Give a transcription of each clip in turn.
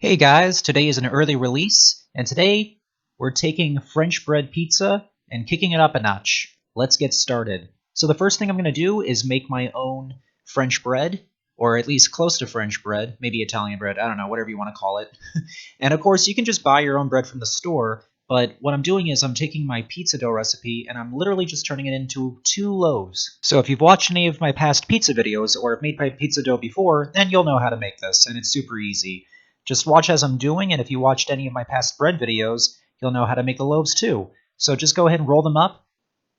Hey guys, today is an early release, and today we're taking French bread pizza and kicking it up a notch. Let's get started. So the first thing I'm going to do is make my own French bread, or at least close to French bread, maybe Italian bread, I don't know, whatever you want to call it. And of course, you can just buy your own bread from the store, but what I'm doing is I'm taking my pizza dough recipe and I'm literally just turning it into 2 loaves. So if you've watched any of my past pizza videos or have made my pizza dough before, then you'll know how to make this, and it's super easy. Just watch as I'm doing, and if you watched any of my past bread videos, you'll know how to make the loaves too. So just go ahead and roll them up,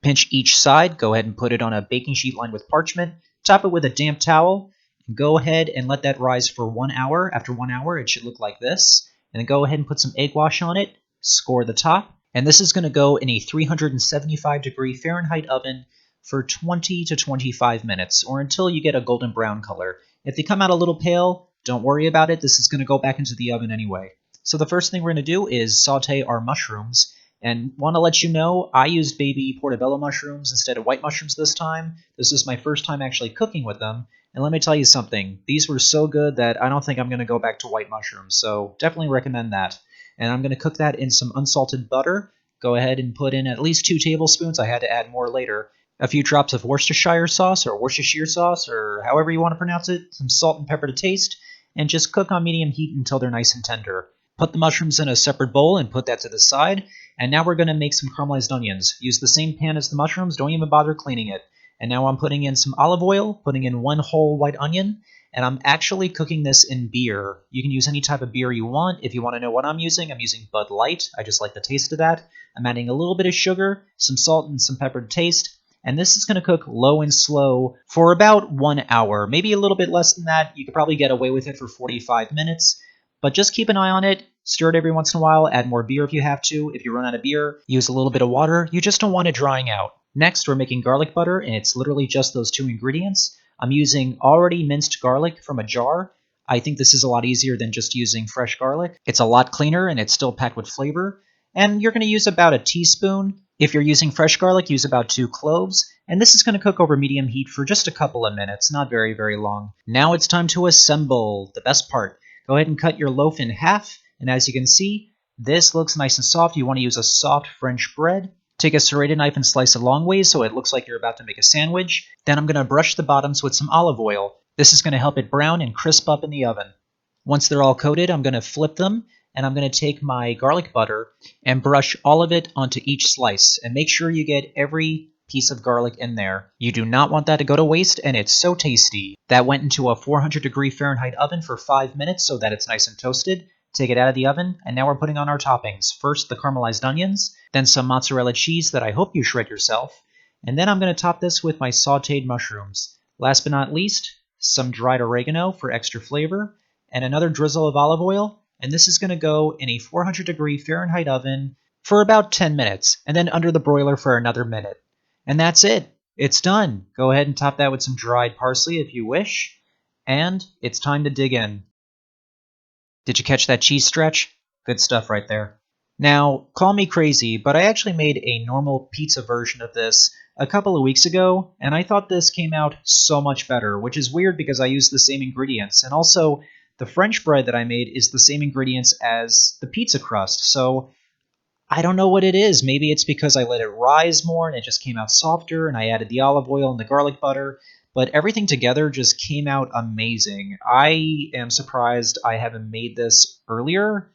pinch each side, go ahead and put it on a baking sheet lined with parchment, top it with a damp towel, and go ahead and let that rise for 1 hour. After 1 hour, it should look like this. And then go ahead and put some egg wash on it, score the top, and this is going to go in a 375-degree Fahrenheit oven for 20 to 25 minutes, or until you get a golden brown color. If they come out a little pale, don't worry about it, this is going to go back into the oven anyway. So the first thing we're going to do is saute our mushrooms, and want to let you know, I used baby Portobello mushrooms instead of white mushrooms this time. This is my first time actually cooking with them, and let me tell you something, these were so good that I don't think I'm going to go back to white mushrooms, so definitely recommend that. And I'm going to cook that in some unsalted butter. Go ahead and put in at least 2 tablespoons, I had to add more later. A few drops of Worcestershire sauce, or however you want to pronounce it, some salt and pepper to taste, and just cook on medium heat until they're nice and tender. Put the mushrooms in a separate bowl and put that to the side. And now we're going to make some caramelized onions. Use the same pan as the mushrooms, don't even bother cleaning it. And now I'm putting in some olive oil, putting in 1 whole white onion, and I'm actually cooking this in beer. You can use any type of beer you want. If you want to know what I'm using Bud Light. I just like the taste of that. I'm adding a little bit of sugar, some salt, and some pepper to taste. And this is going to cook low and slow for about 1 hour, maybe a little bit less than that. You could probably get away with it for 45 minutes, but just keep an eye on it. Stir it every once in a while. Add more beer if you have to. If you run out of beer, use a little bit of water. You just don't want it drying out. Next, we're making garlic butter, and it's literally just those 2 ingredients. I'm using already minced garlic from a jar. I think this is a lot easier than just using fresh garlic. It's a lot cleaner, and it's still packed with flavor. And you're going to use about a teaspoon. If you're using fresh garlic, use about 2 cloves. And this is going to cook over medium heat for just a couple of minutes, not very, very long. Now it's time to assemble, the best part. Go ahead and cut your loaf in half. And as you can see, this looks nice and soft. You want to use a soft French bread. Take a serrated knife and slice it long ways so it looks like you're about to make a sandwich. Then I'm going to brush the bottoms with some olive oil. This is going to help it brown and crisp up in the oven. Once they're all coated, I'm going to flip them. And I'm going to take my garlic butter and brush all of it onto each slice. And make sure you get every piece of garlic in there. You do not want that to go to waste, and it's so tasty. That went into a 400-degree Fahrenheit oven for 5 minutes so that it's nice and toasted. Take it out of the oven, and now we're putting on our toppings. First, the caramelized onions, then some mozzarella cheese that I hope you shred yourself. And then I'm going to top this with my sauteed mushrooms. Last but not least, some dried oregano for extra flavor, and another drizzle of olive oil. And this is going to go in a 400-degree Fahrenheit oven for about 10 minutes, and then under the broiler for another minute. And that's it. It's done. Go ahead and top that with some dried parsley if you wish. And it's time to dig in. Did you catch that cheese stretch? Good stuff right there. Now, call me crazy, but I actually made a normal pizza version of this a couple of weeks ago, and I thought this came out so much better, which is weird because I used the same ingredients. And also, the French bread that I made is the same ingredients as the pizza crust, so I don't know what it is. Maybe it's because I let it rise more and it just came out softer, and I added the olive oil and the garlic butter, but everything together just came out amazing. I am surprised I haven't made this earlier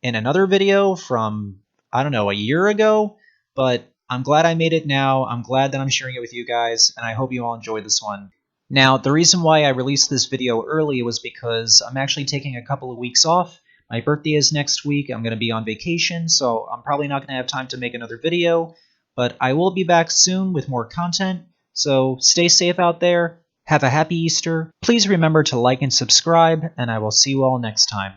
in another video from, I don't know, a year ago, but I'm glad I made it now. I'm glad that I'm sharing it with you guys, and I hope you all enjoyed this one. Now, the reason why I released this video early was because I'm actually taking a couple of weeks off. My birthday is next week. I'm going to be on vacation, so I'm probably not going to have time to make another video, but I will be back soon with more content, so stay safe out there. Have a happy Easter. Please remember to like and subscribe, and I will see you all next time.